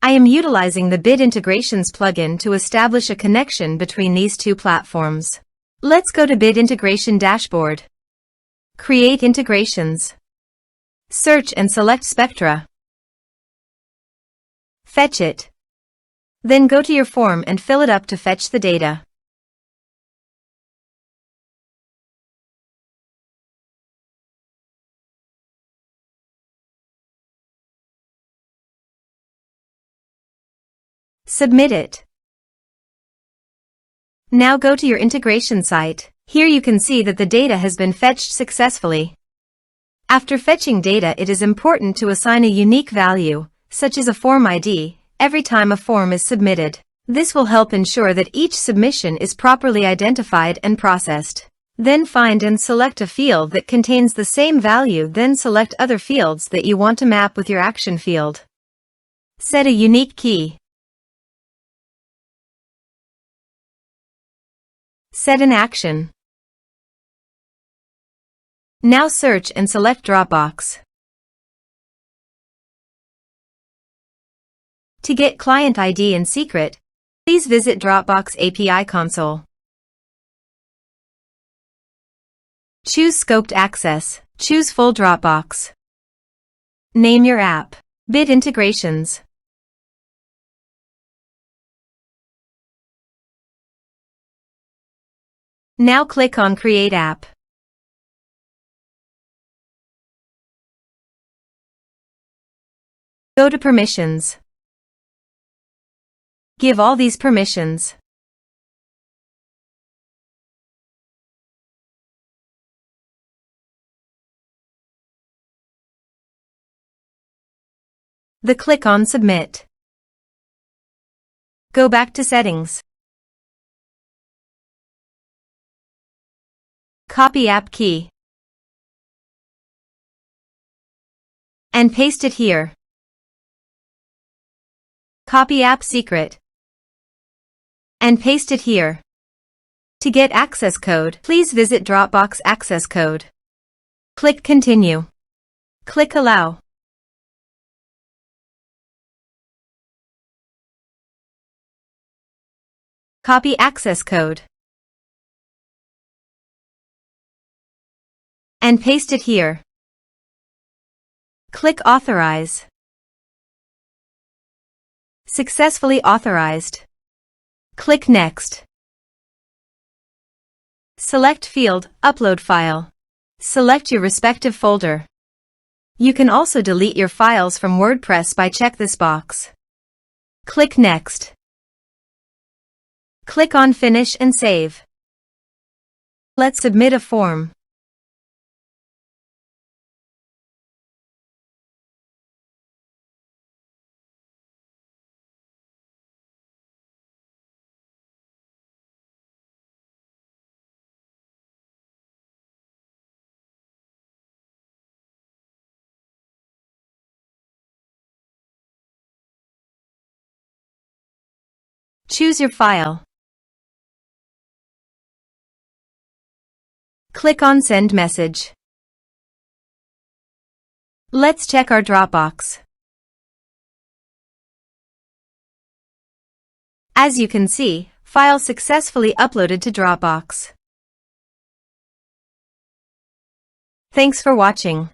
I am utilizing the Bit Integrations plugin to establish a connection between these two platforms. Let's go to Bit Integration Dashboard. Create integrations. Search and select Spectra. Fetch it. Then go to your form and fill it up to fetch the data. Submit it. Now go to your integration site. Here you can see that the data has been fetched successfully. After fetching data, it is important to assign a unique value, such as a form ID, every time a form is submitted. This will help ensure that each submission is properly identified and processed. Then find and select a field that contains the same value, then select other fields that you want to map with your action field. Set a unique key. Set an action. Now search and select Dropbox. To get client ID in secret, please visit Dropbox API console. Choose Scoped Access. Choose Full Dropbox. Name your app. Bit Integrations. Now click on Create App. Go to Permissions. Give all these permissions. Then click on Submit. Go back to Settings. Copy app key. And paste it here. Copy app secret. And paste it here. To get access code, please visit Dropbox access code. Click Continue. Click Allow. Copy access code. And paste it here. Click Authorize. Successfully authorized. Click Next. Select field, Upload file. Select your respective folder. You can also delete your files from WordPress by check this box. Click Next. Click on Finish and Save. Let's submit a form. Choose your file. Click on Send Message. Let's check our Dropbox. As you can see, file successfully uploaded to Dropbox. Thanks for watching.